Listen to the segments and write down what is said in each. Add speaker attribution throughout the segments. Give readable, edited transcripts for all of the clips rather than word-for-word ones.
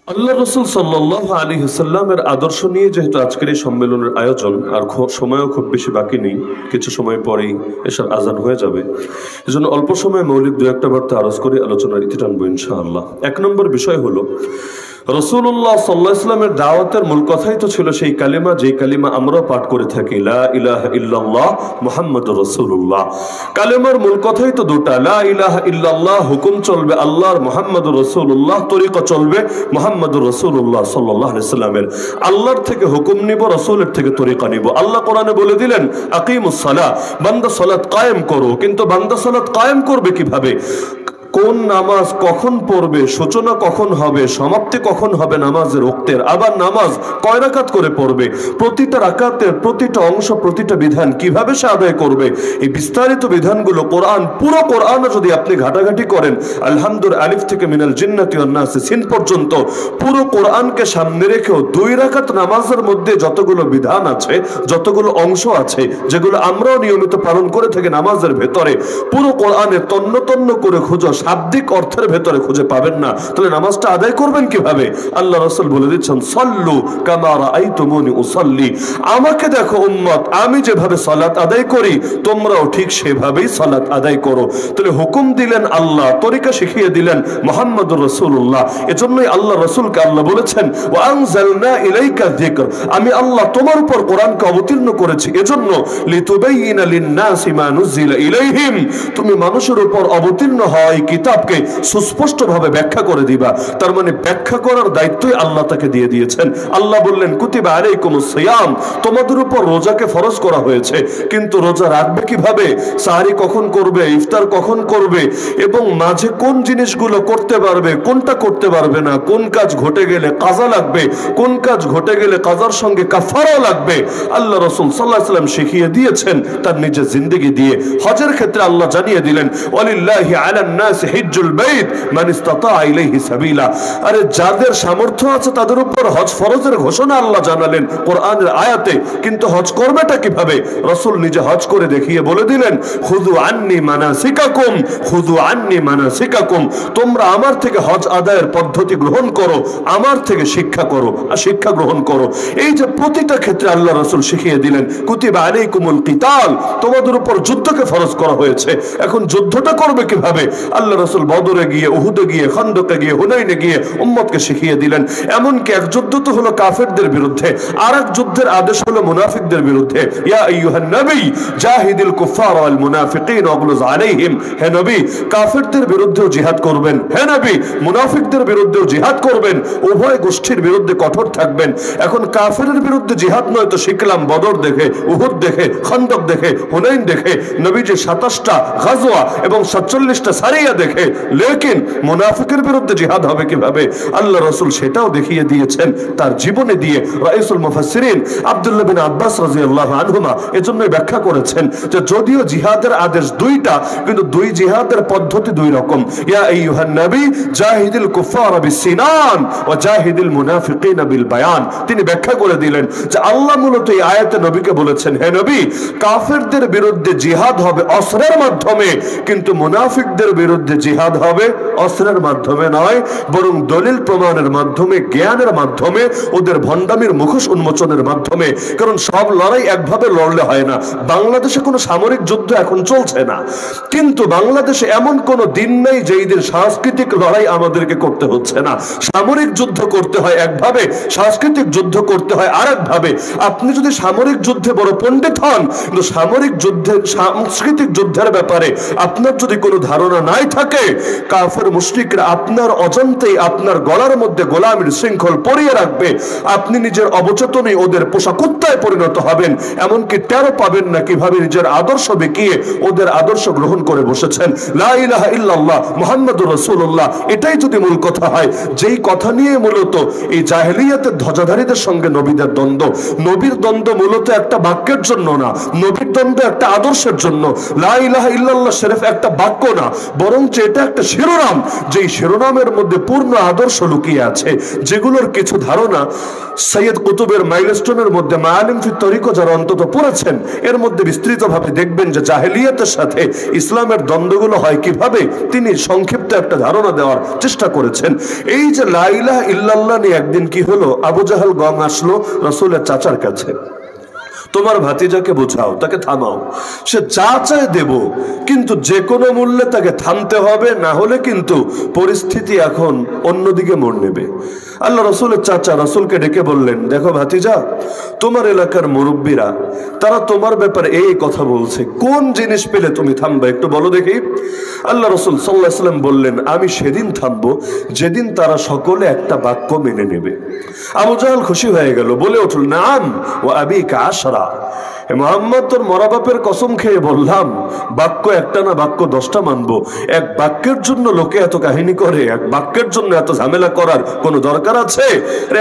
Speaker 1: আল্লাহ রসুল সাল্লাল্লাহু আলাইহি ওয়াসাল্লামের আদর্শ নিয়ে যেহেতু আজকের এই সম্মেলনের আয়োজন, আর সময়ও খুব বেশি বাকি নেই, কিছু সময় পরেই এশার আজান হয়ে যাবে। এজন্য অল্প সময় মৌলিক দু একটা বার্তা আরজ করে আলোচনার ইতি টানবো ইনশাআল্লাহ। এক নম্বর বিষয় হলো, রাসূলুল্লাহ সাল্লাল্লাহু আলাইহি ওয়াসাল্লামের দাওয়াতের মূল কথাই তো ছিল সেই কালিমা, যেই কালিমা আমরাও পাঠ করে থাকি, লা ইলাহা ইল্লাল্লাহ মুহাম্মাদুর রাসূলুল্লাহ। কালিমার মূল কথাই তো দুটা, লা ইলাহা ইল্লাল্লাহ হুকুম চলবে আল্লাহর, মুহাম্মাদুর রাসূলুল্লাহ তরিকা চলবে মুহাম্মাদুর রাসূলুল্লাহ সাল্লাল্লাহু আলাইহি ওয়াসাল্লামের। আল্লাহর থেকে হুকুম নিব, রাসূলের থেকে তরিকা নিব। আল্লাহ কোরআনে বলে দিলেন আকিমুস সালাহ, বান্দা সালাত কায়েম করো। কিন্তু বান্দা সালাত কায়েম করবে কিভাবে? কোন নামাজ কখন পড়বে, সূচনা কখন হবে, সমাপ্তি কখন হবে নামাজের ওক্তের, আবার নামাজ কয় রাকাত করে পড়বে, প্রতিটা রাকাতের প্রতিটা অংশ, প্রতিটা বিধান কিভাবে সে আদায় করবে, এই বিস্তারিত বিধানগুলো কোরআন, পুরো কোরআনে যদি আপনি ঘাটাঘাটি করেন, আলহামদুলিল্লাহ আলিফ থেকে মিনাল জিন্নাতি ওয়ান নাস সিন পর্যন্ত পুরো কোরআনকে সামনে রেখেও 2 রাকাত নামাজের মধ্যে যতগুলো বিধান আছে, যতগুলো অংশ আছে, যেগুলো আমরাও নিয়মিত পালন করে থাকি নামাজের ভেতরে, পুরো কোরআনে তন্ন তন্ন করে খুঁজো, শাব্দিক অর্থের ভেতরে খুঁজে পাবেন না। তাহলে নামাজটা আদায় করবেন কিভাবে? আল্লাহ রাসূল বলে দিচ্ছেন, সাল্লু কামা রাআইতুমুনি উসাল্লি, আমাকে দেখো উম্মত, আমি যেভাবে সালাত আদায় করি তোমরাও ঠিক সেভাবেই সালাত আদায় করো। তাহলে হুকুম দিলেন আল্লাহ, তরিকা শিখিয়ে দিলেন মুহাম্মাদুর রাসূলুল্লাহ। এজন্যই আল্লাহ রাসূলকে আল্লাহ বলেছেন, ওয়া আনজালনা ইলাইকা যিকর, আমি আল্লাহ তোমার উপর কোরআনকে অবতীর্ণ করেছি এজন্য, লিতুবাইয়িনা লিন-নাসি মা নুজিলা ইলাইহিম, তুমি মানুষের উপর অবতীর্ণ হয় কিতাবকে সুস্পষ্টভাবে ব্যাখ্যা করে দিবা। তার মানে ব্যাখ্যা করার দায়িত্বই আল্লাহ তাকে দিয়ে দিয়েছেন। আল্লাহ বললেন, কুতিবা আলাইকুমুস সিয়াম, তোমাদের উপর রোজাকে ফরজ করা হয়েছে। কিন্তু রোজা রাখবে কিভাবে, সাহরি কখন করবে, ইফতার কখন করবে, এবং মাঝে কোন জিনিসগুলো করতে পারবে, কোনটা করতে পারবে না, কোন কাজ ঘটে গেলে কাজা লাগবে, কোন কাজ ঘটে গেলে কাজার সঙ্গে কাফারাও লাগবে, আল্লাহ রাসূল সাল্লাল্লাহু আলাইহি ওয়াসাল্লাম শিখিয়ে দিয়েছেন তার নিজের জিন্দেগি দিয়ে। হজের ক্ষেত্রে আল্লাহ জানিয়ে দিলেন, ওয়ালিল্লাহি আলান নাস হিজ্জুল বাইত মান ইসতাতা ইলাইহি সাবিলা, আরে যাদের সামর্থ্য আছে তাদের উপর হজ ফরজের ঘোষণা আল্লাহ জানালেন কোরআনের আয়াতে। কিন্তু হজ করবেটা কিভাবে? রাসূল নিজে হজ করে দেখিয়ে বলে দিলেন, খুযু আন্নী মানাসিকাকুম, খুযু আন্নী মানাসিকাকুম, তোমরা আমার থেকে হজ আদায়ের পদ্ধতি গ্রহণ করো, আমার থেকে শিক্ষা করো আর শিক্ষা গ্রহণ করো। এই যে প্রতিটা ক্ষেত্রে আল্লাহ রাসূল শিখিয়ে দিলেন, কুতিবা আলাইকুমুল কিতাল, তোমাদের উপর যুদ্ধকে ফরজ করা হয়েছে। এখন যুদ্ধটা করবে কিভাবে? আল্লাহ রাসূল বদরে গিয়ে, উহুদে গিয়ে, খন্দকে গিয়ে, হুনাইনে গিয়ে উম্মতকে শিখিয়ে দিলেন। এমনকি এক যুদ্ধ তো হলো কাফেরদের বিরুদ্ধে, আর এক যুদ্ধের আদেশ হলো মুনাফিকদের বিরুদ্ধে। ইয়া আইয়ুহান নবী জাহিদিল কুফার ওয়াল মুনাফিকিন ওয়াগলুজ আলাইহিম, হে নবী কাফেরদের বিরুদ্ধেও জিহাদ করবেন, হে নবী মুনাফিকদের বিরুদ্ধেও জিহাদ করবেন, উভয় গোষ্ঠীর বিরুদ্ধে কঠোর থাকবেন। এখন কাফেরের বিরুদ্ধে জিহাদ নয় তো শিখলাম বদর দেখে, উহুদ দেখে, খন্দক দেখে, হুনাইন দেখে, নবীজি 27টা গাজওয়া এবং 47টা সারিয়া দেখে, লেকিন মুনাফিকের বিরুদ্ধে জিহাদ হবে কিভাবে? আল্লাহ রাসূল সেটাও দেখিয়ে দিয়েছেন তার জীবনে দিয়ে। রাইসুল মুফাসসিরিন আব্দুল্লাহ বিন আব্বাস রাদিয়াল্লাহু আনহুমা এজন্যই ব্যাখ্যা করেছেন যে যদিও জিহাদের আদেশ 2টা, কিন্তু 2 জিহাদের পদ্ধতি 2 রকম। ইয়া আইয়ুহান নবী জাহিদিল কুফার বিসিনান ওয়া জাহিদিল মুনাফিকিন বিল বায়ান, তিনি ব্যাখ্যা করে দিলেন যে আল্লাহ মূলত এই আয়াতে নবীকে বলেছেন, হে নবী কাফেরদের বিরুদ্ধে জিহাদ হবে অস্ত্রের মাধ্যমে, কিন্তু মুনাফিকদের বিরুদ্ধে জিহাদ হবে অস্ত্রের মাধ্যমে নয়, বরং দলিল প্রমাণের মাধ্যমে, জ্ঞানের মাধ্যমে, ওদের ভণ্ডামির মুখোশ উন্মোচনের মাধ্যমে। কারণ সব লড়াই একভাবে লড়লে হয় না। বাংলাদেশে কোনো সামরিক যুদ্ধ এখন চলছে না, কিন্তু বাংলাদেশে এমন কোনো দিন নেই যেই দিন সাংস্কৃতিক লড়াই আমাদেরকে করতে হচ্ছে না। সামরিক যুদ্ধ করতে হয় একভাবে, সাংস্কৃতিক যুদ্ধ করতে হয় আরেক ভাবে। আপনি যদি সামরিক যুদ্ধে বড় পণ্ডিত হন, কিন্তু সামরিক যুদ্ধের, সাংস্কৃতিক যুদ্ধের ব্যাপারে আপনার যদি কোনো ধারণা নাই থাকে, কাফের মুশরিকরা আপনার অজান্তেই আপনার গলার মধ্যে গোলামির শৃঙ্খল পরিয়ে রাখবে। আপনি নিজের অবচেতনে ওদের পোষা কুত্তায় পরিণত হবেন, এমনকি টেরও পাবেন না কিভাবে নিজের আদর্শ বেঁকিয়ে ওদের আদর্শ গ্রহণ করে বসেছেন। লা ইলাহা ইল্লাল্লাহ মুহাম্মাদুর রাসূলুল্লাহ, এটাই যদি মূল কথা হয়, যেই কথা নিয়ে মূলত এই জাহেলিয়াতের ধ্বজাধারীদের সঙ্গে নবীদের দ্বন্দ্ব। নবীর দ্বন্দ্ব মূলত একটা বাক্যের জন্য না, নবীর দ্বন্দ্ব একটা আদর্শের জন্য। লা ইলাহা ইল্লাল্লাহ শরীফ একটা বাক্য না, বরঞ্চ বরঞ্চ এটা একটা শিরোনাম, যেই শিরোনামের মধ্যে পূর্ণ আদর্শ লুকিয়ে আছে, যেগুলোর কিছু ধারণা সৈয়দ কুতুবের মাইলস্টোনের মধ্যে মাআলিম ফি তরিকহ যারা অন্তত পড়েছেন এর মধ্যে বিস্তৃতভাবে দেখবেন যে জাহেলিয়াতের সাথে ইসলামের দ্বন্দ্বগুলো হয় কিভাবে তিনি সংক্ষিপ্ত একটা ধারণা দেওয়ার চেষ্টা করেছেন। এই যে লা ইলাহা ইল্লাল্লাহ নিয়ে একদিন কি হলো, আবু জাহেল গং আসলো রাসূলের চাচার কাছে, তোমার ভাতিজাকে বোঝাও, তাকে থামাও, সে যা চায় দেব, কিন্তু যে কোনো মূল্যে তাকে থামতে হবে, না হলে কিন্তু পরিস্থিতি এখন অন্যদিকে মোড় নেবে। আল্লাহ রসুলের চাচা রসুলকে ডেকে বললেন, দেখো ভাতিজা, তোমার এলাকার মুরব্বীরা তারা তোমার ব্যাপারে এই কথা বলছে, কোন জিনিস পেলে তুমি থামবে একটু বলো দেখি। আল্লাহ রসুল সাল্লাল্লাহু আলাইহি ওয়াসাল্লাম বললেন, আমি সেদিন থামবো যেদিন তারা সকলে একটা বাক্য মেনে নেবে। আবু জাহেল খুশি হয়ে গেল, বলে উঠল, নাম ও আবিকা আশরা, মোহাম্মদ তোর মরা বাপের কসম খেয়ে বললাম, বাক্য একটা না বাক্য 10টা মানবো। এক বাক্যের জন্য লোকে এত কাহিনী করে, এক বাক্যের জন্য এত ঝামেলা করার কোনো দরকার আছে?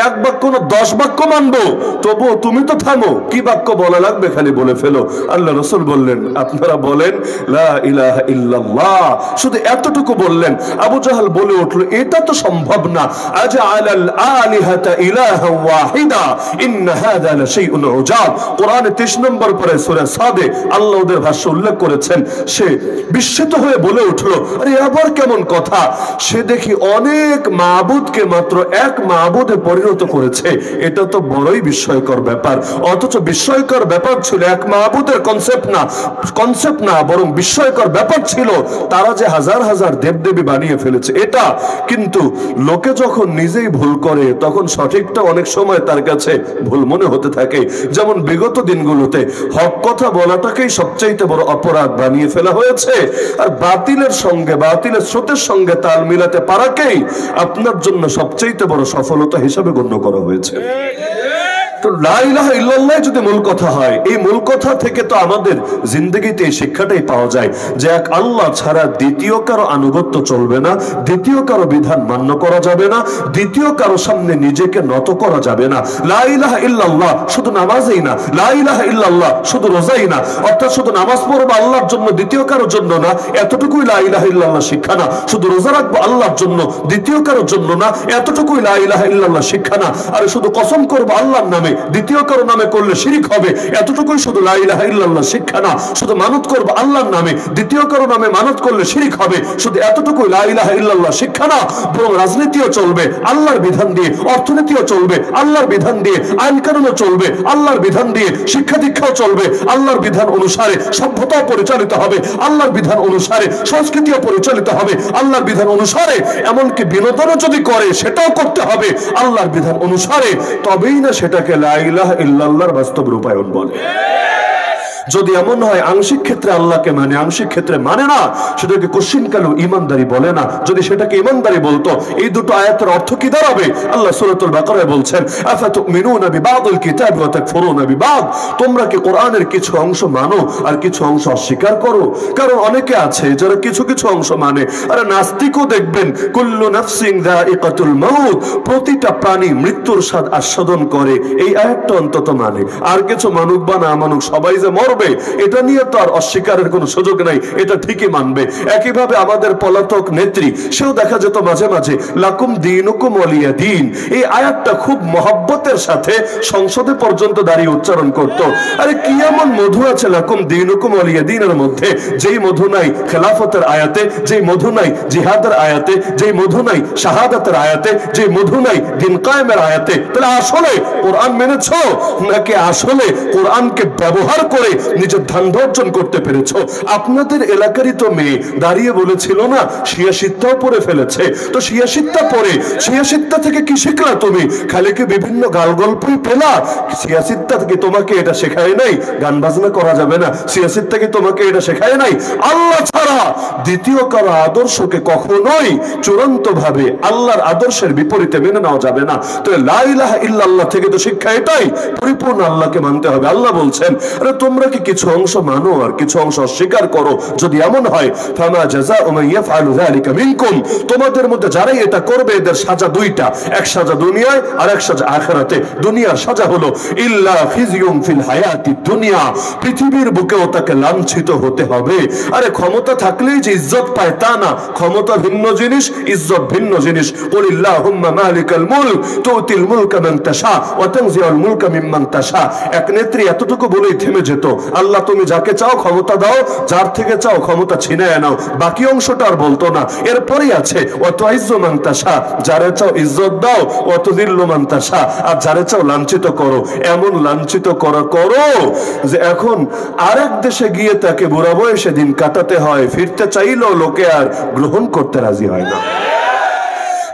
Speaker 1: এক বাক্য না 10 বাক্য মানবো, তবুও তুমি তো থামো, কি বাক্য বলা লাগবে খালি বলে ফেলো। আল্লাহ রসুল বললেন, আপনারা বলেন লা ইলাহা ইল্লাল্লাহ, শুধু এতটুকু বললেন। আবু জাহেল বলে উঠলো, এটা তো সম্ভব না, আজআলাল আলিহাতা ইলাহান ওয়াহিদা ইন্না হাযা লাশাইউন উজাব। কোরআনে 30 নম্বর পরে সূরা সাদে আল্লাহ ওদের ভাষ্য উল্লেখ করেছেন। সে বিস্মিত হয়ে বলে উঠলো, আরে আবার কেমন কথা, সে দেখি অনেক মাবুদকে মাত্র এক মাবুদে পরিণত করেছে, এটা তো বড়ই বিস্ময়কর ব্যাপার। অথচ বিস্ময়কর ব্যাপার ছিল এক মাবুদের কনসেপ্ট না, বরং বিস্ময়কর ব্যাপার ছিল তারা যে হাজার হাজার দেবদেবী বানিয়ে ফেলেছে এটা। কিন্তু লোকে যখন নিজেই ভুল করে তখন সঠিকটা অনেক সময় তার কাছে ভুল মনে হতে থাকে। যেমন বিগত দিনগুলোতে হক কথা বলাটাকেই সবচাইতে বড় অপরাধ বানিয়ে ফেলা হয়েছে, আর বাতিলের সঙ্গে বাতিলের স্রোতের সঙ্গে তাল মিলাতে পারাকেই আপনার জন্য সবচাইতে বড় সফলতা হিসেবে গণ্য করা হয়েছে। তো লা ইলাহা ইল্লাল্লাহ যদি মূল কথা হয়, এই মূল কথা থেকে তো আমাদের জিন্দগিতে এই শিক্ষাটাই পাওয়া যায় যে এক আল্লাহ ছাড়া দ্বিতীয় কারো আনুগত্য চলবে না, দ্বিতীয় কারো বিধান মান্য করা যাবে না, দ্বিতীয় কারো সামনে নিজেকে নত করা যাবে না। লা ইলাহা ইল্লাল্লাহ শুধু নামাজই না, লা ইলাহা ইল্লাল্লাহ শুধু রোজাই না, অর্থাৎ শুধু নামাজ পড়বো আল্লাহর জন্য, দ্বিতীয় কারোর জন্য না, এতটুকুই লা ইলাহা ইল্লাল্লাহ শিক্ষা না। শুধু রোজা রাখবো আল্লাহর জন্য, দ্বিতীয় কারোর জন্য না, এতটুকুই লা ইলাহা ইল্লাল্লাহ শিক্ষা না। আর শুধু কসম করবো আল্লাহর নামে, দ্বিতীয় কারো নামে করলে শিরিক হবে, এতটুকুই শুধু লা ইলাহা ইল্লাল্লাহ শিক্ষা না। শুধু মানত করব আল্লাহর নামে, দ্বিতীয় কারো নামে মানত করলে শিরিক হবে, শুধু এতটুকুই লা ইলাহা ইল্লাল্লাহ শিক্ষা না। বরং রাজনীতিও চলবে আল্লাহর বিধান দিয়ে, অর্থনীতিও চলবে আল্লাহর বিধান দিয়ে, আইন কানুনও চলবে আল্লাহর বিধান দিয়ে, শিক্ষা দীক্ষাও চলবে আল্লাহর বিধান অনুসারে, সভ্যতাও পরিচালিত হবে আল্লাহর বিধান অনুসারে, সংস্কৃতিও পরিচালিত হবে আল্লাহর বিধান অনুসারে, এমনকি বিনোদনও যদি করে সেটাও করতে হবে আল্লাহর বিধান অনুসারে। তবেই না সেটাকে লা ইলাহা ইল্লাল্লাহর বাস্তব রূপায়ণ বলে। যদি এমন হয় আংশিক ক্ষেত্রে আল্লাহকে মানে, আংশিক ক্ষেত্রে মানে না, সেটাকে কোশ্চিনকালেও ইমানদারি বলে না। যদি সেটাকে ইমানদারি বলতো, এই দুটো আয়াতের অর্থ কি দাঁড়াবে? আল্লাহ সূরাতুল বাকারায় বলছেন, আফাতুমিনুনা বিবাদিল কিতাবি ওয়া তাকফুরুনা বিবাদ, তোমরা কি কোরআনের কিছু অংশ মানো আর কিছু অংশ অস্বীকার করো? কারণ অনেকে আছে যারা কিছু কিছু অংশ মানে, আরে নাস্তিকও দেখবেন কুল্লু নাফসিন যায়িকাতুল মাউত, প্রতিটা প্রাণী মৃত্যুর স্বাদ আস্বাদন করে, এই আয়াতটা অন্তত মানে। আর কিছু মানুক বা না মানুক সবাই যে মরবে এটা নিয়ে তো আর অস্বীকারের কোনো সুযোগ নাই, এটা ঠিকই মানবে। একইভাবে আমাদের পলাতক নেত্রী, সেও দেখা যেত মাঝে মাঝে লাকুম দীনুকুম ওয়ালিয়া দীন, এই আয়াতটা খুব মহব্বতের সাথে সংসদে পর্যন্ত দাঁড়িয়ে উচ্চারণ করত। আরে কি এমন মধু আছে লাকুম দীনুকুম ওয়ালিয়া দীনের মধ্যে, যেই মধু নাই খেলাফতের আয়াতে, যেই মধু নাই জিহাদের আয়াতে, যেই মধু নাই শাহাদাতের আয়াতে, যেই মধু নাই দিন কায়েমের আয়াতে? তাহলে আসলে কোরআন মেনেছো নাকি আসলে কোরআনকে ব্যবহার করে নিজের ধান্দা অর্জন করতে পেরেছো? আপনাদের এলাকারই তো মেয়ে দাঁড়িয়ে বলেছিল না শিয়াশিত্তাও পড়ে ফেলেছে, তো শিয়াশিত্তা পড়ে শিয়াশিত্তা থেকে কি শিখলা তুমি? খালি কি বিভিন্ন গাল গল্পই পেলা? শিয়াশিত্তা থেকে তোমাকে এটা শেখায় নাই গান বাজনা করা যাবে না? শিয়াশিত্তা কি তোমাকে এটা শেখায় নাই? আল্লাহ ছাড়া দ্বিতীয় কারো আদর্শকে কখনোই চূড়ান্ত ভাবে আল্লাহর আদর্শের বিপরীতে মেনে নেওয়া যাবে না। তো লা ইলাহা ইল্লাল্লাহ থেকে তো শিক্ষা এটাই, পরিপূর্ণ আল্লাহকে মানতে হবে। আল্লাহ বলছেন, আরে তোমরা নাকি কিছু অংশ মানো আর কিছু অংশ অস্বীকার করো। যদি এমন হয় ফামা জাযাউ মান ইয়াফআলু যালিকা মিনকুম, তোমাদের মধ্যে যারাই এটা করবে এদের সাজা দুইটা, এক সাজা দুনিয়ায় আর এক সাজা আখিরাতে। দুনিয়ার সাজা হলো ইল্লা খিজিয়ুম ফিল হায়াতি দুনিয়া, পৃথিবীর বুকেও তাকে লাঞ্ছিত হতে হবে। আরে ক্ষমতা থাকলেই যে ইজ্জত পায় তা না, ক্ষমতা ভিন্ন জিনিস, ইজ্জত ভিন্ন জিনিস। কুলিল্লাহুম্মা মালিকাল মুলক তুতিল মুলকা মান তাশা ওয়া তানজিউল মুলকা মিম্মান তাশা। এক নেত্রী এতটুকু বলেই থেমে যেত, আল্লাহ তুমি যাকে চাও ক্ষমতা দাও, যার থেকে চাও ক্ষমতা ছিনিয়ে নাও। বাকি অংশটা আর বলতো না। এরপরই আছে ওয়া তুইজ্জু মান তাশা, যারে চাও ইজ্জত দাও, ওয়া তুযিল্লু মান তাশা, আর যারে চাও লাঞ্ছিত করো। এমন লাঞ্ছিত করা করো যে এখন আরেক দেশে গিয়ে তাকে বুড়া বয়সে দিন কাটাতে হয়, ফিরতে চাইলেও লোকে আর গ্রহণ করতে রাজি হয় না।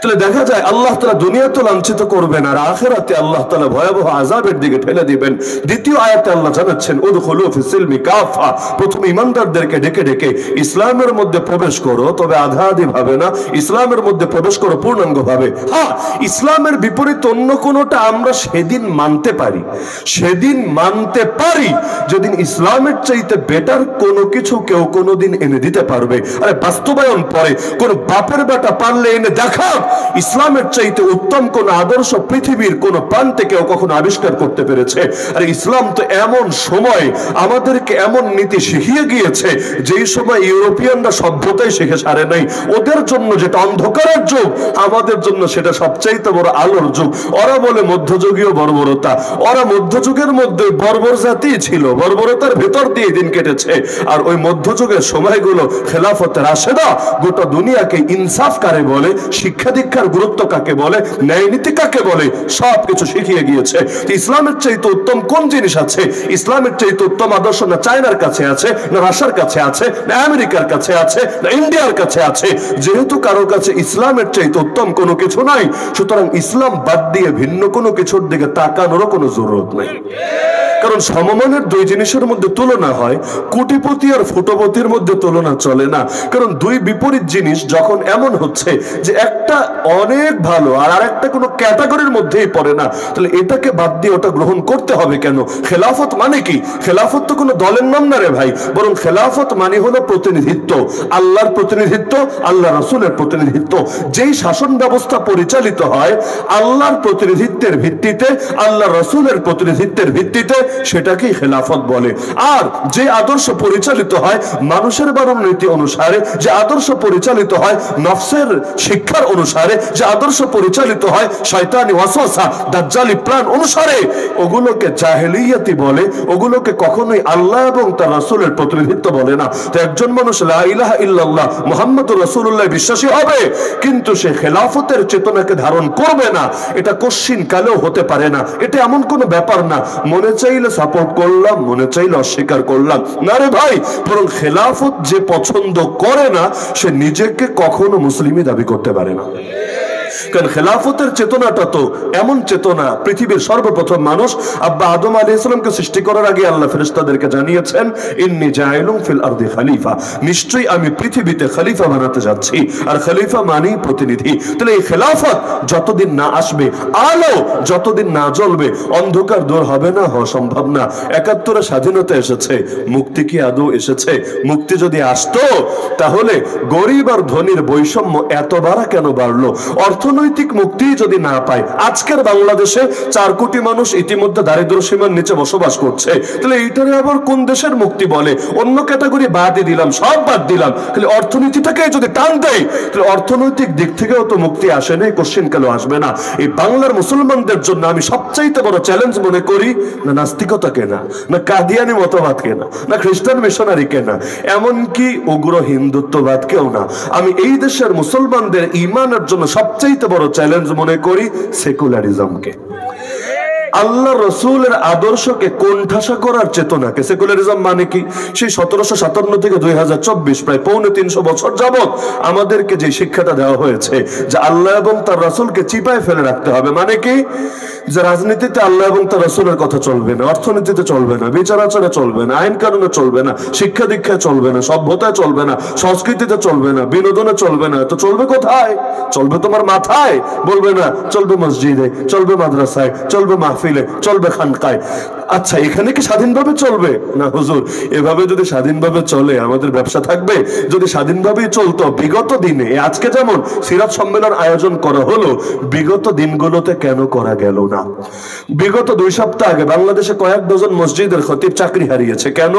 Speaker 1: তাহলে দেখা যায় আল্লাহ তাআলা দুনিয়া তো লাঞ্ছিত করবেন আর আখিরাতে আল্লাহ তাআলা ভয়াবহ আযাবের দিকে ঠেলে দিবেন। দ্বিতীয় আয়াতে আল্লাহ জানাচ্ছেন উদখুলু ফিস সিলমি কাফা, প্রথম ঈমানদারদেরকে ডেকে ডেকে ইসলামের মধ্যে প্রবেশ করো, তবে আধা আধি ভাবে না, ইসলামের মধ্যে প্রবেশ করো পূর্ণাঙ্গ ভাবে। হ্যাঁ, ইসলামের বিপরীত অন্য কোনোটা আমরা সেদিন মানতে পারি, সেদিন মানতে পারি যেদিন ইসলামের চাইতে বেটার কোনো কিছু কেউ কোনোদিন এনে দিতে পারবে। আরে বাস্তবায়ন পরে কোন বাপের বেটা পারলে এনে দেখা ইসলামের চাইতে উত্তম কোন আদর্শ পৃথিবীর কোন প্রান্তে কেউ কখনো আবিষ্কার করতে পেরেছে। আর ইসলাম তো এমন সময় আমাদেরকে এমন নীতি শিখিয়ে গিয়েছে যেই সময় ইউরোপিয়ানরা সভ্যতাই শিখে সারে নাই। ওদের জন্য যেটা অন্ধকারের যুগ, আমাদের জন্য সেটা সবচাইতে বড় আলোর যুগ। ওরা বলে মধ্যযুগীয় বর্বরতা, ওরা মধ্যযুগের মধ্যে বর্বর জাতি ছিল, বর্বরতার ভেতর দিয়ে দিন কেটেছে। আর ওই মধ্যযুগের সময়গুলো খেলাফতে রাশেদা গোটা দুনিয়াকে ইনসাফ কারে বলে, শিক্ষা দীক্ষার গুরুত্ব কাকে বলে, ন্যায় নীতি কাকে বলে, সবকিছু শিখিয়ে গিয়েছে। ইসলামের চাইতে উত্তম কোন জিনিস আছে? ইসলামের চাইতে উত্তম আদর্শ না চায়নার কাছে আছে, না রাশিয়ার কাছে আছে, না আমেরিকার কাছে আছে, না ইন্ডিয়ার কাছে আছে। যেহেতু কারোর কাছে ইসলামের চাইতে উত্তম কোনো কিছু নাই, সুতরাং ইসলাম বাদ দিয়ে ভিন্ন কোনো কিছুর দিকে তাকানোরও কোনো জরুরত নেই। কারণ সমমানের দুই জিনিসের মধ্যে তুলনা হয়, কোটিপতি আর ফুটপতির মধ্যে তুলনা চলে না। কারণ দুই বিপরীত জিনিস যখন এমন হচ্ছে যে একটা অনেক ভালো আর আরেকটা কোনো ক্যাটাগরির মধ্যেই পড়ে না, তাহলে এটাকে বাদ দিয়ে ওটা গ্রহণ করতে হবে কেন? খেলাফত মানে কি? খেলাফত তো কোনো দলের নাম না রে ভাই, বরং খেলাফত মানে হলো প্রতিনিধিত্ব, আল্লাহর প্রতিনিধিত্ব, আল্লাহ রাসূলের প্রতিনিধিত্ব। যেই শাসন ব্যবস্থা পরিচালিত হয় আল্লাহর প্রতিনিধিত্বের ভিত্তিতে, আল্লাহ রাসূলের প্রতিনিধিত্বের ভিত্তিতে, সেটাকেই খেলাফত বলে। আর যে আদর্শ পরিচালিত হয় মানুষের বানানো নীতি অনুসারে, যে আদর্শ পরিচালিত হয় নফসের শিক্ষার অনুসারে, যে আদর্শ পরিচালিত হয় শয়তানি ওয়াসওয়াসা দাজ্জালি প্ল্যান অনুসারে, ওগুলোকে জাহেলিয়াতি বলে, ওগুলোকে কখনোই আল্লাহ এবং তার রাসূলের প্রতিনিধিত্ব বলে না। তো একজন মানুষ লা ইলাহা ইল্লাল্লাহ মুহাম্মাদুর রাসূলুল্লাহ বিশ্বাসী হবে, কিন্তু সে খেলাফতের চেতনাকে ধারণ করবে না, এটা কোশ্চিন কালেও হতে পারে না। এটা এমন কোনো ব্যাপার না মনে চাইলে সাপোর্ট করলাম, মনে চাইলে অস্বীকার করলাম, না রে ভাই। বরং খেলাফত যে পছন্দ করে না সে নিজেকে কখনো মুসলিমই দাবি করতে পারে না। কারণ খেলাফতের চেতনাটা তো এমন চেতনা, পৃথিবীর সর্বপ্রথম মানুষ আব্বা আদম আলাইহিস সালামকে সৃষ্টি করার আগে আল্লাহ ফেরেশতাদেরকে জানিয়েছেন ইন্নী জাইলুন ফিল আরদি খলিফা, নিশ্চয়ই আমি পৃথিবীতে খলিফা বানাতে যাচ্ছি। আর খলিফা মানেই প্রতিনিধি। তাহলে এই খেলাফত যতদিন না আসবে, আলো যতদিন না জ্বলবে, অন্ধকার দূর হবে না, হওয়া সম্ভব না। ৭১ স্বাধীনতা এসেছে, মুক্তি কি আদৌ এসেছে? মুক্তি যদি আসতো তাহলে গরিব আর ধনীর বৈষম্য এত বাড়া কেন বাড়লো? অর্থনৈতিক মুক্তি যদি না পায়, আজকের বাংলাদেশে 4 কোটি মানুষ ইতিমধ্যে দারিদ্র্য সীমার নিচে বসবাস করছে, তাহলে এইটারে আবার কোন দেশের মুক্তি বলে? অন্য ক্যাটাগরি বাদই দিলাম, সব বাদ দিলাম, তাহলে অর্থনীতিটাকে যদি টান দেয় তাহলে অর্থনৈতিক দিক থেকেও তো মুক্তি আসে না, কোশ্চেন কেন আসবে না? এই বাংলার মুসলমানদের জন্য আমি সবচাইতে বড় চ্যালেঞ্জ মনে করি না নাস্তিকতা কেনা, না কাদিয়ানি মতবাদ কেনা, না খ্রিস্টান মিশনারি কেনা, এমনকি উগ্র হিন্দুত্ববাদ কেউ না। আমি এই দেশের মুসলমানদের ঈমানের জন্য সবচাইতে বড় চ্যালেঞ্জ মনে করি সেকুলারিজমকে, আল্লাহ রসুলের আদর্শকে কোণঠাসা করার চেতনাকে। সেকুলারিজম মানে কি? সেই 1757 থেকে 2024 প্রায় 350 বছর যাবত আমাদেরকে যে শিক্ষাটা দেওয়া হয়েছে যে আল্লাহ এবং তার রাসূলকে চিপায় ফেলে রাখতে হবে। মানে কি? যে রাজনীতিতে আল্লাহ এবং তার রাসূলের কথা চলবে না, অর্থনীতিতে চলবে না, বিচার আচারে চলবে না, আইন কানুনে চলবে না, শিক্ষা দীক্ষায় চলবে না, সভ্যতায় চলবে না, সংস্কৃতিতে চলবে না, বিনোদনে চলবে না। তো চলবে কোথায়? চলবে তোমার মাথায়। বলবে না চলবে মসজিদে, চলবে মাদ্রাসায়, চলবে মাহফিলে, চলবে খানকায়। আচ্ছা এখানে কি স্বাধীনভাবে চলবে? না হুজুর, এভাবে যদি স্বাধীনভাবে চলে আমাদের ব্যবসা থাকবে? যদি স্বাধীনভাবেই চলতো বিগত দিনে, আজকে যেমন সিরাত সম্মেলন আয়োজন করা হলো, বিগত দিনগুলোতে কেন করা গেল না? বিগত 2 সপ্তাহ আগে বাংলাদেশে কয়েক ডজন মসজিদের খতিব চাকরি হারিয়েছে। কেন?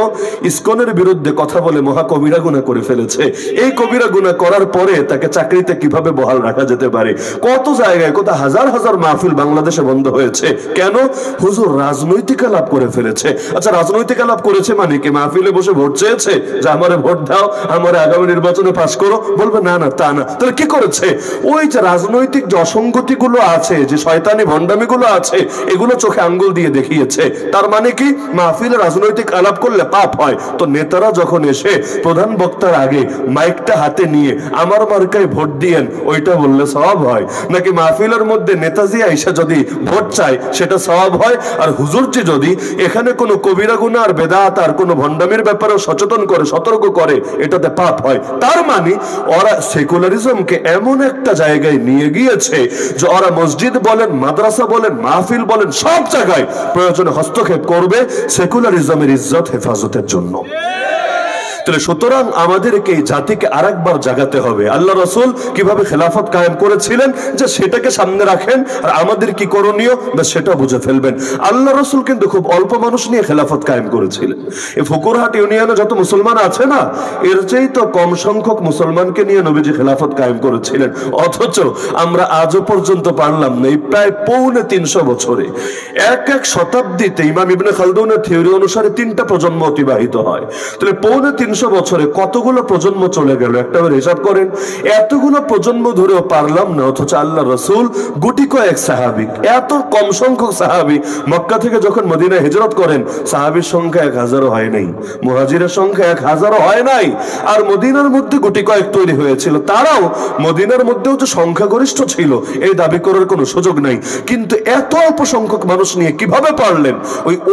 Speaker 1: ইসকনের বিরুদ্ধে কথা বলে মহা কবিরা গুনাহ করে ফেলেছে। এই কবিরা গুনাহ করার পরে তাকে চাকরিতে কিভাবে বহাল রাখা যেতে পারে? কত জায়গায়, কত হাজার হাজার মাহফিল বাংলাদেশে বন্ধ হয়েছে। কেন? হুজুর রাজনৈতিক আলাপ করে ফেলেছে। আচ্ছা রাজনৈতিক আলাপ করেছে মানে কি মাহফিলে বসে ভোট চেয়েছে যে আমারে ভোট দাও, আমারে আগামী নির্বাচনে পাস করো? বলবে না না, তা না। তাহলে কি করেছে? ওই যে রাজনৈতিক যে অসঙ্গতি গুলো আছে, যে শয়তানি ভণ্ডামি গুলো আছে, এগুলো চোখে আঙ্গুল দিয়ে দেখিয়েছে। তার মানে কি মাহফিলে রাজনৈতিক আলাপ করলে পাপ হয়। তো নেতারা যখন এসে প্রধান বক্তার আগে মাইকটা হাতে নিয়ে আমার মার্কায় ভোট দিয়েন ওইটা বললে সওয়াব হয়, নাকি মাহফিলের মধ্যে নেতাজি আইসা যদি ভোট চায় সেটা সওয়াব হয়? আর হুজুরজি যদি এখানে কোনো কবিরা গুনাহ আর বেদাত আর কোনো ভণ্ডামির ব্যাপারে সচেতন করে, সতর্ক করে, এটাতে পাপ হয়। তার মানে ওরা সেকুলারিজমকে এমন একটা জায়গায় নিয়ে গিয়েছে যে ওরা মসজিদ বলেন, মাদ্রাসা বলেন, মাহফিল বলেন, সব জায়গায় প্রয়োজনে হস্তক্ষেপ করবে সেকুলারিজমের ইজ্জত হেফাজতের জন্য। সুতরাং আমাদেরকে এই জাতিকে আরেকবার জাগাতে হবে। আল্লাহ রাসূল কিভাবে খেলাফত কায়েম করেছিলেন যে সেটাকে সামনে রাখেন, আর আমাদের কি করণীয় সেটা বুঝে ফেলবেন। আল্লাহ রাসূল কিন্তু খুব অল্প মানুষ নিয়ে খেলাফত কায়েম করেছিলেন। এই ফকুরহাট ইউনিয়নে যত মুসলমান আছে না, এর চেয়ে তো কম সংখ্যক মুসলমানকে নিয়ে নবীজি খেলাফত কায়েম করেছিলেন। অথচ আমরা আজও পর্যন্ত পারলাম না। এই প্রায় 350 বছরে, এক শতাব্দীতে ইমাম ইবনে খালদুনের থিওরি অনুসারে 3টা প্রজন্ম অতিবাহিত হয়। তাহলে 350 বছরে কতগুলো প্রজন্ম চলে গেল একটা হিসাব করেন। এতগুলো প্রজন্ম ধরেও পারলাম না। অথচ আল্লাহ রাসূল গুটি কয়েক সাহাবী, এত কম সংখ্যক সাহাবী মক্কা থেকে যখন মদিনায় হিজরত করেন, সাহাবীর সংখ্যা 1000 হয় নাই, মুহাজিরের সংখ্যা 1000 হয় নাই। আর মদিনার মধ্যে গুটি কয়েক তৈরি হয়েছিল, তারাও মদিনার মধ্যেও যে সংখ্যাগরিষ্ঠ ছিল এই দাবি করার কোনো সুযোগ নাই। কিন্তু এত অল্প সংখ্যক মানুষ নিয়ে কিভাবে পারলেন,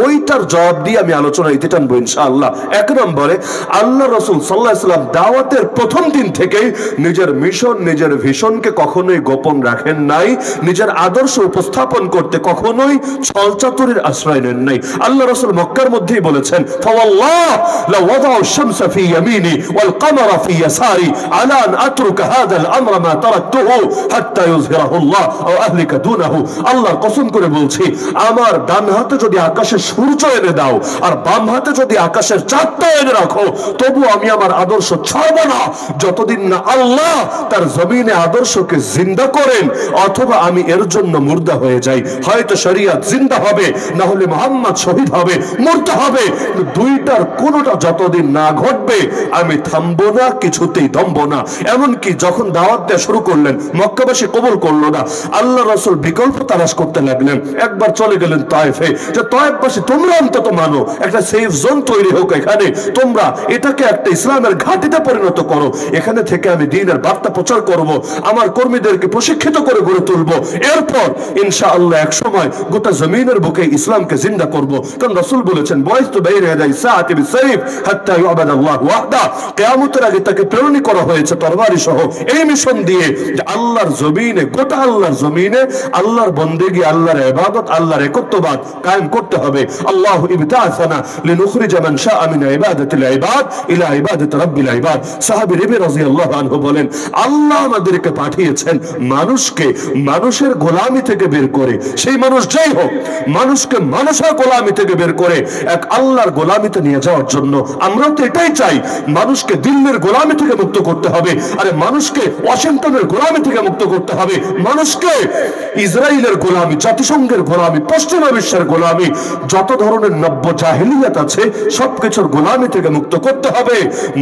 Speaker 1: ওইটার জবাব দিয়ে আমি আলোচনা ইতি টানবো ইনশাআল্লাহ। এক নম্বরে আল্লাহ রাসূল সাল্লাল্লাহু আলাইহি ওয়াসাল্লাম দাওয়াতের প্রথম দিন থেকেই নিজের মিশন, নিজের ভিশনকে কখনোই গোপন রাখেন নাই। নিজের আদর্শ উপস্থাপন করতে কখনোই ছলচাতুরির আশ্রয় নেন নাই। আল্লাহ রাসূল মক্কার মধ্যেই বলেছেন, ফাওয়াল্লাহ লা ওয়াদাউ শামসা ফি ইয়ামিনি ওয়াল কমারা ফি ইয়াসারি আলা আন আতরুকা হাযাল আমরা মা তারাকতুহু হাত্তা ইউযহিরাহু আল্লাহ আও আহলিকা দুনাহু। আল্লাহর কসম করে বলছি, আমার ডান হাতে যদি আকাশের সূর্য এনে দাও আর বাম হাতে যদি আকাশের চাঁদটা এনে রাখো, তবু আমি আমার আদর্শ ছাড়ব না যতদিন না আল্লাহ তার জমিনে আদর্শকে জিন্দা করেন, অথবা আমি এর জন্য মুর্দা হয়ে যাই। হয়তো শরীয়ত জিন্দা হবে, না হলে মুহাম্মদ শহীদ হবে, মুর্দা হবে। দুইটার কোনোটা যতদিন না ঘটবে আমি থামবো না, কিছুতেই দমবো না। এমনকি যখন দাওয়াত দেওয়া শুরু করলেন, মক্কাবাসী কবুল করলো না, আল্লাহ রাসূল বিকল্প তালাশ করতে লাগলেন। একবার চলে গেলেন তায়েফে, যে তায়েফবাসী তোমরা অন্তত মানো, একটা সেফ জোন তৈরি হোক এখানে, তোমরা এটাকে একটা ইসলামের ঘাঁটিতে পরিণত করো, এখানে থেকে আমি দ্বীনের বার্তা প্রচার করব, আমার কর্মীদেরকে প্রশিক্ষিত করে গড়ে তুলবো। এরপর ইনশাআল্লাহ এক সময় গোটা জমিনের বুকে ইসলামকে জিন্দা করব। কারণ রাসূল বলেছেন, বয়সতু বাইনা ইয়াদাই সাআতি বিসাইফ হাত্তা ইউবাদাল্লাহু ওয়াহদা। কিয়ামতের আগে তাকে প্রেরণ করা হয়েছে তরবারি সহ এই মিশন দিয়ে, যে আল্লাহর জমিনে, গোটা আল্লাহর জমিনে আল্লাহর বন্দেগী, আল্লাহর ইবাদত, আল্লাহর একত্ববাদ কায়েম করতে হবে। আল্লাহু ইবতাআসানা লিনুখরিজা মান শাআ মিন ইবাদাতিল ইবাদ ইলা ইবাদাতি রাব্বিল ইবাদ। সাহাবী রাবি রাদিয়াল্লাহু আনহু বলেন, আল্লাহ আমাদেরকে পাঠিয়েছেন মানুষকে মানুষের গোলামি থেকে বের করে, সেই মানুষ যেই হোক, মানুষকে মানুষের গোলামি থেকে বের করে এক আল্লাহর গোলামিতে নিয়ে যাওয়ার জন্য। আমরা তো এটাই চাই, মানুষকে দিল্লির গোলামি থেকে মুক্ত করতে হবে, আরে মানুষকে ওয়াশিংটনের গোলামি থেকে মুক্ত করতে হবে, মানুষকে ইসরায়েলের গোলামি, জাতিসংঘের গোলামি, পশ্চিমা বিশ্বের গোলামি, যত ধরনের নব্য জাহেলিয়াত আছে সবকিছুর গোলামি থেকে মুক্ত করতে হবে।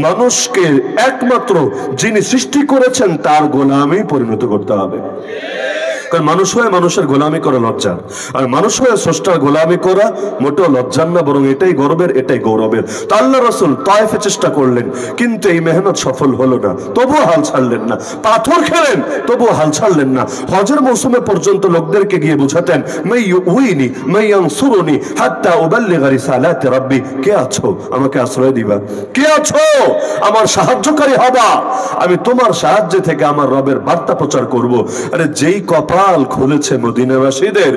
Speaker 1: মানুষকে একমাত্র যিনি সৃষ্টি করেছেন তার গোলামি পরিণত করতে হবে। কারণ মানুষ হয়ে মানুষের গোলামি করা লজ্জা, আর মানুষ হয়ে স্রষ্টার গোলামি করা মোটেও লজ্জার না, বরং এটাই গর্বের, এটাই গৌরবের। তো আল্লাহ রাসূল তায়েফে চেষ্টা করলেন, কিন্তু এই মেহনত সফল হলো না, তবুও হাল ছাড়লেন না। পাথর খেলেন, তবুও হাল ছাড়লেন না। হজের মৌসুমে পর্যন্ত লোকদেরকে গিয়ে বুঝাতেন, মাই ইউইনি মাই ইয়ানসুরুনি হাত্তা উবাল্লিগা রিসালাতি রাব্বি। কে আছো আমাকে আশ্রয় দিবা? কে আছো আমার সাহায্যকারী হবা? আমি তোমার সাহায্য থেকে আমার রবের বার্তা প্রচার করব। আরে যেই কপাল কপাল খুলেছে মদিনাবাসীদের,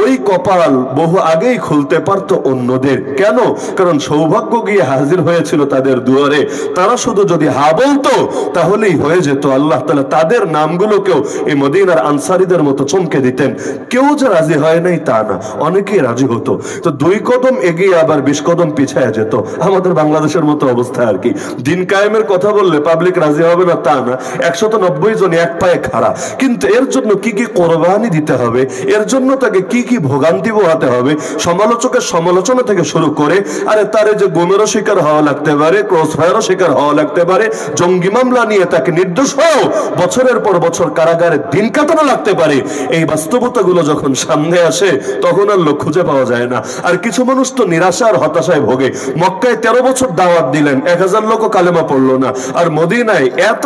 Speaker 1: ওই কপাল বহু আগেই খুলতে পারত অন্যদের। কেন? কারণ সৌভাগ্য গিয়ে হাজির হয়েছিল তাদের দুয়ারে। তারা শুধু যদি হা বলতো তাহলেই হয়ে যেত। আল্লাহ তাআলা তাদের নামগুলোকেও এই মদিনার আনসারীদের মতো চমকে দিতেন। কেউ যে রাজি হয় নাই তা না, অনেকেই রাজি হতো। তো 2 কদম এগিয়ে আবার 20 কদম পিছায়া যেত। আমাদের বাংলাদেশের মতো অবস্থা আর কি। দিন কায়েমের কথা বললে পাবলিক রাজি হবে না তা না, 190 জন এক পায়ে খাড়া। কিন্তু এর জন্য কি কি কোরবানি দিতে হবে, এর জন্য তাকে কি কি ভোগান্তি পোহাতে হবে, সমালোচকের সমালোচনা থেকে শুরু করে, আরে তারে যে গুমেরও শিকার হওয়া লাগতে পারে, ক্রস ফায়ারও শিকার হওয়া লাগতে পারে, জঙ্গি মামলা নিয়ে তাকে নির্দোষ হও বছরের পর বছর কারাগারে দিন কাটানো লাগতে পারে। এই বাস্তবতাগুলো যখন সামনে আসে তখন আর লোক খুঁজে পাওয়া যায় না। আর কিছু মানুষ তো নিরাশা আর হতাশায় ভোগে। মক্কায় 13 বছর দাওয়াত দিলেন, 1000 লোকও কালেমা পড়লো না। আর মদিনায় এত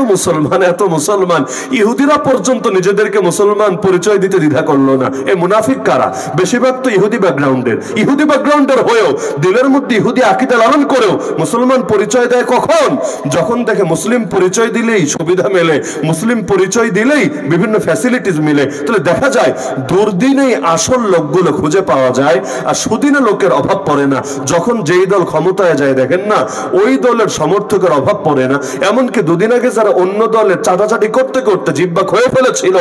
Speaker 1: মুসলমান, ইহুদিরা পর্যন্ত নিজেদেরকে মুসলমান পরিচয় দিতে দ্বিধা করলো না। এই মুনাফিক কারা? বেশিরভাগ তো ইহুদি ব্যাকগ্রাউন্ডের হয়েও, দিলের মধ্যে ইহুদি আকীদা লালন করেও মুসলমান পরিচয় দেয় কখন? যখন দেখে মুসলিম পরিচয় দিলেই সুবিধা মেলে, মুসলিম পরিচয় দিলেই বিভিন্ন ফ্যাসিলিটিস মিলে। তাহলে দেখা যায় দুর্দিনেই আসল লোকগুলো খুঁজে পাওয়া যায়, আর সুদিনে লোকের অভাব পড়ে না। যখন যেই দল ক্ষমতায় যায় দেখেন না, ওই দলের সমর্থকের অভাব পড়ে না। এমনকি 2 দিন আগে যারা অন্য দলের চাটাচাটি করতে করতে জিব্বা ক্ষয়ে ফেলেছিল,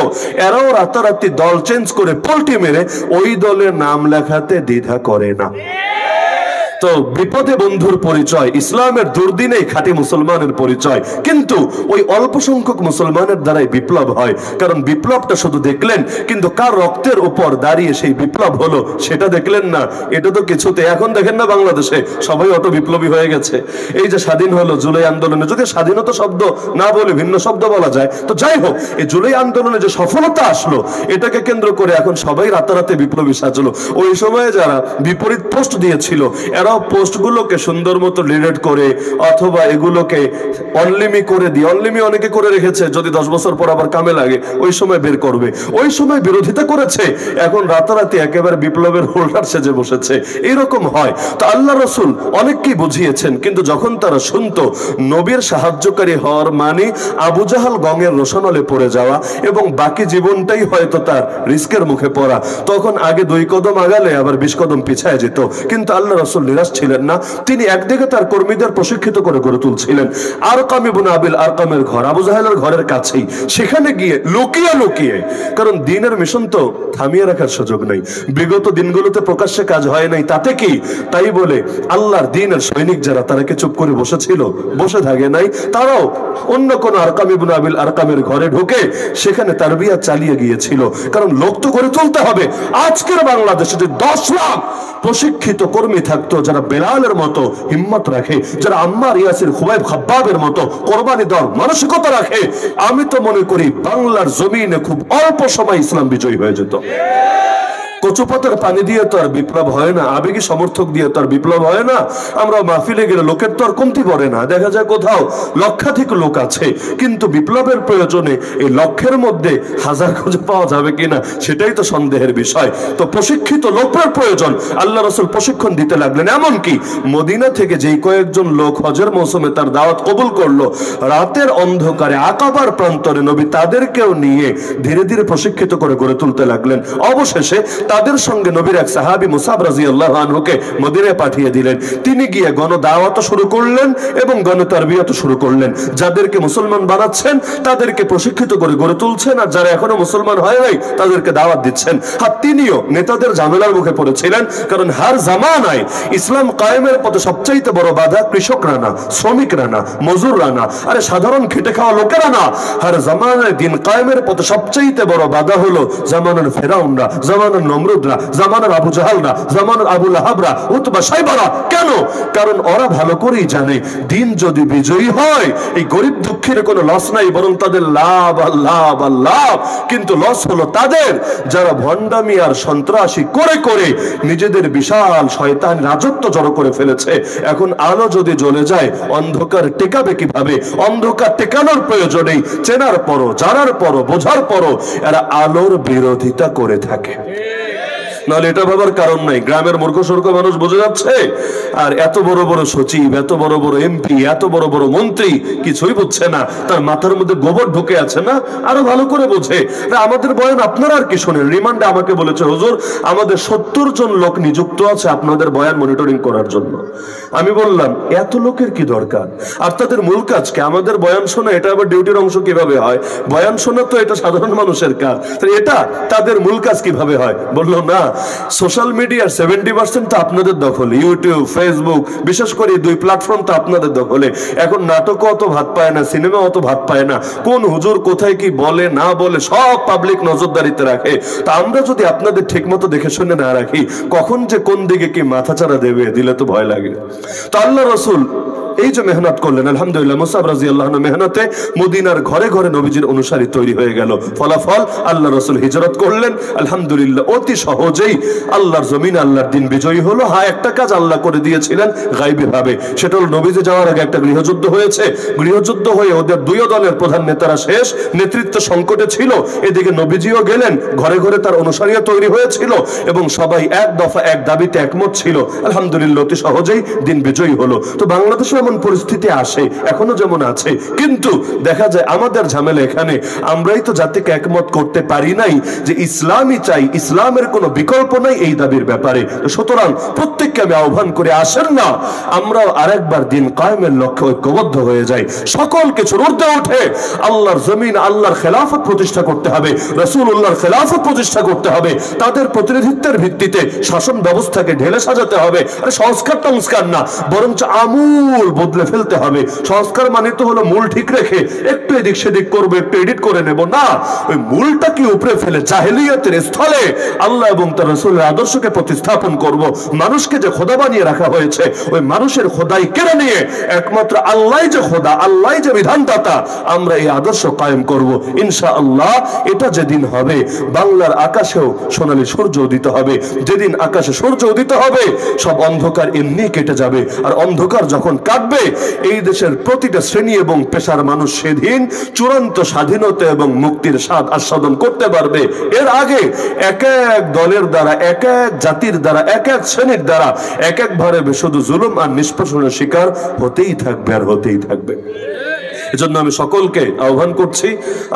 Speaker 1: এরাও রাতারাতি দল চেঞ্জ করে পল্টি মেরে ওই দলের নাম লেখাতে দ্বিধা করে না। তো বিপদে বন্ধুর পরিচয়, ইসলামের দুর্দিনেই খাঁটি মুসলমানের পরিচয়। কিন্তু ওই অল্প সংখ্যক মুসলমানের দ্বারাই বিপ্লব হয়। কারণ বিপ্লবটা শুধু দেখলেন, কিন্তু কার রক্তের উপর দাঁড়িয়ে সেই বিপ্লব হলো সেটা দেখলেন না। এটা তো কিছুতে, এখন দেখেন না বাংলাদেশে সবাই অটো বিপ্লবী হয়ে গেছে। এই যে স্বাধীন হলো জুলাই আন্দোলনে, যদি স্বাধীনতা শব্দ না বলে ভিন্ন শব্দ বলা যায়, তো যাই হোক, এই জুলাই আন্দোলনে যে সফলতা আসলো এটাকে কেন্দ্র করে এখন সবাই রাতারাতি বিপ্লবী সাজলো। ওই সময়ে যারা বিপরীত পোস্ট দিয়েছিল, এরাও পোস্টগুলোকে সুন্দর মতো ডিলিট করে অথবা এগুলোকে অনলিমি করে দিয়ে, অনলিমি অনেকে করে রেখেছে, যদি 10 বছর পর আবার কামে লাগে ওই সময় বের করবে। ওই সময় বিরোধিতা করেছে, এখন রাতারাতি একেবারে বিপ্লবের হোল্ডার সেজে বসেছে। এরকম হয়। তো আল্লাহ রাসূল অনেককেই বুঝিয়েছেন, কিন্তু যখন তারা শুনতো নবীর সাহায্যকারী হওয়ার মানে আবু জাহাল গঙের রোশনলে পড়ে যাওয়া এবং বাকি জীবনটাই হয়তো তার রিস্কের মুখে পড়া, তখন আগে 2 কদম আগালে আবার 20 কদম পিছায় যেত। কিন্তু আল্লাহ রাসূল নিরাশ ছিলেন না। তিনি একদিকে তার কর্মীদের প্রশিক্ষিত করে গড়ে তুলছিলেন। আরকাম ইবনে আবিল আরকামের ঘর আবু জাহেলের ঘরের কাছেই, সেখানে গিয়ে লুকিয়ে, কারণ দিনের মিশন তো থামিয়ে রাখার সুযোগ নেই। বিগত দিনগুলোতে প্রকাশ্যে কাজ হয় নাই, তাতে কি? তাই বলে আল্লাহর দ্বীনের সৈনিক যারা, তারা কি চুপ করে বসেছিল? বসে থাকে নাই। তারাও অন্য কোন আরকাম ইবনে আবিল আরকামের ঘরে ঢুকে সেখানে তারবিয়া চালিয়ে গিয়েছিল। কারণ লোক তো গড়ে তুলতে হবে। আজকের বাংলাদেশে যে 10 লাখ প্রশিক্ষিত কর্মী থাকতো, যারা বেলালের মতো হিম্মত রাখে, যারা আম্মার, ইয়াসির, খুবাইব, খাব্বাবের মতো কোরবানি দেওয়ার মানসিকতা রাখে, আমি তো মনে করি বাংলার জমিনে খুব অল্প সময় ইসলাম বিজয়ী হয়ে যেত। কচুপাতার পানি দিয়ে তো আর বিপ্লব হয় না, আবেগী সমর্থক দিয়ে তো আর বিপ্লব হয় না। আমরা মাহফিলে গেলে লোকের তো আর কমতি পড়ে না। দেখা যায় কোথাও লক্ষাধিক লোক আছে, কিন্তু বিপ্লবের প্রয়োজনে এই লক্ষের মধ্যে 1000 খুঁজে পাওয়া যাবে কিনা সেটাই তো সন্দেহের বিষয়। তো প্রশিক্ষিত লোকের প্রয়োজন। আল্লাহ রাসূল প্রশিক্ষণ দিতে লাগলেন। এমনকি মদিনা থেকে যেই কয়েকজন লোক হজের মৌসুমে তার দাওয়াত কবুল করলো, রাতের অন্ধকারে আকাবার প্রান্তরে নবী তাদেরকেও নিয়ে ধীরে ধীরে প্রশিক্ষিত করে গড়ে তুলতে লাগলেন। অবশেষে তাদের সঙ্গে নবীর এক সাহাবী মুসাব রাদিয়াল্লাহু আনহুকে মদিনায় পাঠিয়ে দিলেন। তিনি গিয়ে গণদাওয়াত শুরু করলেন এবং গণতারবিয়াত শুরু করলেন। যাদেরকে মুসলমান বানাচ্ছেন তাদেরকে প্রশিক্ষিত করে গড়ে তুলছেন, আর যারা এখনো মুসলমান হয় নাই তাদেরকে দাওয়াত দিচ্ছেন। আর তিনিও নেতাদের ঝামেলার মুখে পড়েছিলেন, কারণ হার জামানায় ইসলাম কায়েমের পথে সবচাইতে বড় বাধা কৃষকরা না, শ্রমিকরা না, মজুররা না, আরে সাধারণ খেটে খাওয়া লোকেরা না। হার জামানায় দিন কায়েমের পথে সবচাইতে বড় বাধা হলো জামানার ফেরাউনরা, জামানার নমরুদরা, জামানার আবু জাহালরা, জামানার আবু লাহাবরা, উতবা সাইবারা। কেন? কারণ ওরা ভালো করেই জানে দিন যদি বিজয়ী হয় এই গরিব দুঃখের কোনো লস নাই, বরং তাদের লাভ আর লাভ আর লাভ। কিন্তু লস হলো তাদের যারা ভণ্ডামি আর সন্ত্রাসী করে করে নিজেদের বিশাল শয়তান রাজত্ব জড়ো করে ফেলেছে। এখন আলো যদি জ্বলে যায় অন্ধকার টেকাবে কিভাবে? অন্ধকার টেকানোর প্রয়োজনেই চেনার পরও, জানার পরও, বোঝার পরও এরা আলোর বিরোধিতা করে থাকে। নাহলে এটা ভাবার কারণ নাই, গ্রামের মূর্খ সূর্খ মানুষ বুঝে যাচ্ছে, আর এত বড় বড় সচিব, এত বড় বড় এমপি, এত বড় বড় মন্ত্রী কিছুই বুঝছে না, তার মাথার মধ্যে গোবর ঢুকে আছে না, আরো ভালো করে বোঝে। আমাদের বয়ান আপনারা আর কি শোনেন? রিমান্ডে আমাকে বলেছে, হুজুর আমাদের 70 জন লোক নিযুক্ত আছে আপনাদের বয়ান মনিটরিং করার জন্য। আমি বললাম এত লোকের কি দরকার, আর তাদের মূল কাজ কি? আমাদের বয়ান শোনা এটা আবার ডিউটির অংশ কিভাবে হয়? বয়ান শোনা তো এটা সাধারণ মানুষের কাজ, এটা তাদের মূল কাজ কিভাবে হয়? বললো না, সোশ্যাল মিডিয়ার 70% তো আপনাদের দখলে, ইউটিউব, ফেসবুক, বিশেষ করে 2 প্ল্যাটফর্ম তো আপনাদের দখলে। এখন নাটকও অত ভাত পায় না, সিনেমা অত ভাত পায় না, কোন হুজুর কোথায় কি বলে না বলে সব পাবলিক নজরদারিতে রাখে। তা আমরা যদি আপনাদের ঠিক মতো দেখে শুনে না রাখি, কখন যে কোন দিকে কি মাথাচাড়া দেবে, দিলে তো ভয় লাগে। তো আল্লাহ রাসূল এই যে মেহনত করলেন, আলহামদুলিল্লাহ, মুসাব রাদিয়াল্লাহু আনহু মেহনতে মদিনার ঘরে ঘরে নবীজির অনুসারী তৈরি হয়ে গেল। ফলাফল আল্লাহ রাসূল হিজরত করলেন, আলহামদুলিল্লাহ অতি সহজেই আল্লাহর জমিনে আল্লাহর দিন বিজয়ী হলো। হ্যাঁ, একটা কাজ আল্লাহ করে দিয়েছিলেন গায়বী ভাবে, সেটা হলো নবীজি যাওয়ার আগে একটা গৃহযুদ্ধ হয়েছে। গৃহযুদ্ধ হয়ে ওদের 2 দলের প্রধান নেতারা শেষ, নেতৃত্ব সংকটে ছিল। এদিকে নবীজিও গেলেন, ঘরে ঘরে তার অনুসারীও তৈরি হয়েছিল এবং সবাই এক দফা এক দাবিতে একমত ছিল। আলহামদুলিল্লাহ অতি সহজেই দিন বিজয়ী হলো। তো বাংলাদেশে এমন পরিস্থিতি আসে, এখনো যেমন আছে, কিন্তু দেখা যায় আমাদের ঝামেলা এখানে, আমরাই তো জাতিকে একমত করতে পারি নাই যে ইসলামই চাই, ইসলামের কোনো বিকল্প নাই এই দাবির ব্যাপারে। সুতরাং প্রত্যেককে আমি আহ্বান করে, আসেন না আমরাও আরেকবার দিন কায়েমের লক্ষ্যে ঐক্যবদ্ধ হয়ে যাই, সকল কিছুর ঊর্ধ্বে উঠে আল্লাহর জমিন, আল্লাহর খেলাফত প্রতিষ্ঠা করতে হবে, রাসূলুল্লাহর খেলাফত প্রতিষ্ঠা করতে হবে, তাদের প্রতিনিধিত্বের ভিত্তিতে শাসন ব্যবস্থাকে ঢেলে সাজাতে হবে। আরে সংস্কার টংস্কার না, বরঞ্চ আমূল বদলে ফেলতে হবে। সংস্কার মানে তো হলো মূল ঠিক রেখে একটু এদিক সেদিক করবো, একটু এডিট করে নেব না, ওই মূলটাকে উপরে ফেলে জাহেলিয়াতের স্থলে আল্লাহ এবং তার রাসূলের আদর্শকে প্রতিস্থাপন করব। মানুষকে যে খোদা বানিয়ে রাখা হয়েছে, ওই মানুষের খোদাই কেড়ে নিয়ে একমাত্র আল্লাহই যে খোদা, আল্লাহই যে বিধানদাতা, আমরা এই আদর্শ কায়েম করব ইনশাআল্লাহ। এটা যেদিন হবে, বাংলার আকাশেও সোনালী সূর্য উদিত হবে। যেদিন আকাশে সূর্য উদিত হবে, সব অন্ধকার এমনি কেটে যাবে। আর অন্ধকার যখন কাটবে, এই দেশের প্রতিটা শ্রেণী এবং পেশার মানুষ সেদিন চূড়ান্ত স্বাধীনতা এবং মুক্তির স্বাদ আস্বাদন করতে পারবে। এর আগে এক এক দলের দ্বারা, এক এক জাতির দ্বারা, এক এক শ্রেণীর দ্বারা এক এক ভাবে শুধু জুলুম আর নিষ্পেষণের শিকার হতেই থাকবে আর হতেই থাকবে। এজন্য আমি সকলকে আহ্বান করছি,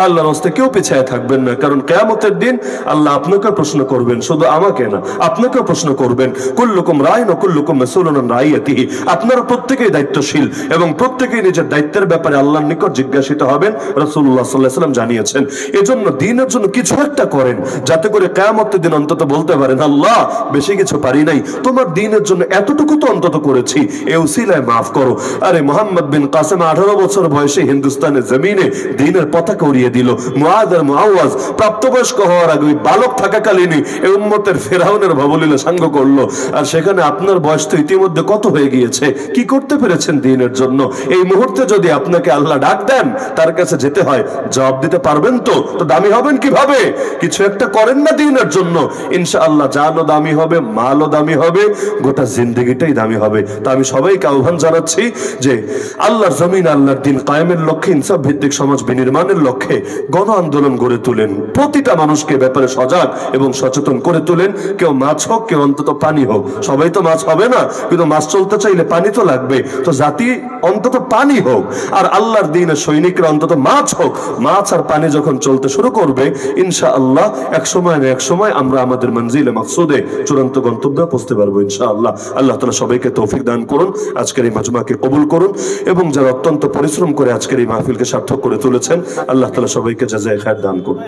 Speaker 1: আল্লাহর রাস্তে কেউ পিছিয়ে থাকবেন না, কারণ কিয়ামতের দিন আল্লাহ আপনাকে প্রশ্ন করবেন, শুধু আমাকে না, আপনাকেও প্রশ্ন করবেন। কুল্লুকুম রাইন ওয়া কুল্লুকুম মাসউলুন আন রাইয়াতিহি। আপনারা প্রত্যেকেই দায়িত্বশীল এবং প্রত্যেকেই নিজের দায়িত্বের ব্যাপারে আল্লাহর নিকট জিজ্ঞাসিত হবেন, রাসূলুল্লাহ সাল্লাল্লাহু আলাইহি ওয়াসাল্লাম জানিয়েছেন। এজন্য দ্বীনের জন্য কিছু একটা করেন, যাতে করে কিয়ামতের দিন অন্তত বলতে পারেন, আল্লাহ বেশি কিছু পারি নাই, তোমার দ্বীনের জন্য এতটুকু তো অন্তত করেছি, এই উসিলায় মাফ করো। আরে মুহাম্মদ বিন কাসেম 18 বছর বয়সে হিন্দুস্তানের জমিনে দ্বীনের পতাকা উড়িয়ে দিল। মুআদ আর মুআওয়াজ প্রাপ্তবয়স্ক হওয়ার আগে বালক থাকাকালীনই এই উম্মতের ফেরাউনের ভবলীলা সাঙ্গ করলো। আর সেখানে আপনার বয়স তো ইতিমধ্যে কত হয়ে গিয়েছে, কি করতে পেরেছেন দ্বীনের জন্য? এই মুহূর্তে যদি আপনাকে আল্লাহ ডাক দেন, তার কাছে যেতে হয়, জবাব দিতে পারবেন তো? তো দামি হবেন কিভাবে? কিছু একটা করেন না দ্বীনের জন্য, ইনশাআল্লাহ জানও দামি হবে, মালও দামি হবে, গোটা জিন্দেগিটাই দামি হবে। তা আমি সবাইকে আহ্বান জানাচ্ছি যে আল্লাহর জমিন, আল্লাহর দ্বীন কায়েমের লক্ষ্যে, ইনসাফ ভিত্তিক সমাজ বিনির্মাণের লক্ষ্যে গণ আন্দোলন গড়ে তুলেন। প্রতিটা মানুষকে ব্যাপারে সজাগ এবং সচেতন করে তুলেন। কেউ মাছ হোক, কেউ অন্তত পানি হোক। সবাই তো মাছ হবে না, কিন্তু মাছ চলতে চাইলে পানি তো লাগবে। তো জাতি অন্তত পানি হোক, আর আল্লাহর দ্বীনের সৈনিকরা অন্তত মাছ হোক। মাছ আর পানি যখন চলতে শুরু করবে, ইনশাআল্লাহ এক সময় না এক সময় আমরা আমাদের মঞ্জিলে মাকসুদে, চূড়ান্ত গন্তব্যে পৌঁছতে পারবো ইনশাআল্লাহ। আল্লাহ তাআলা সবাইকে তৌফিক দান করুন, আজকের এই মাজমাকে কবুল করুন, এবং যারা অত্যন্ত পরিশ্রম করে আজকের এই মাহফিলকে সার্থক করে তুলেছেন, আল্লাহ তাআলা সবাইকে জাযায়ে খায়র দান করুন।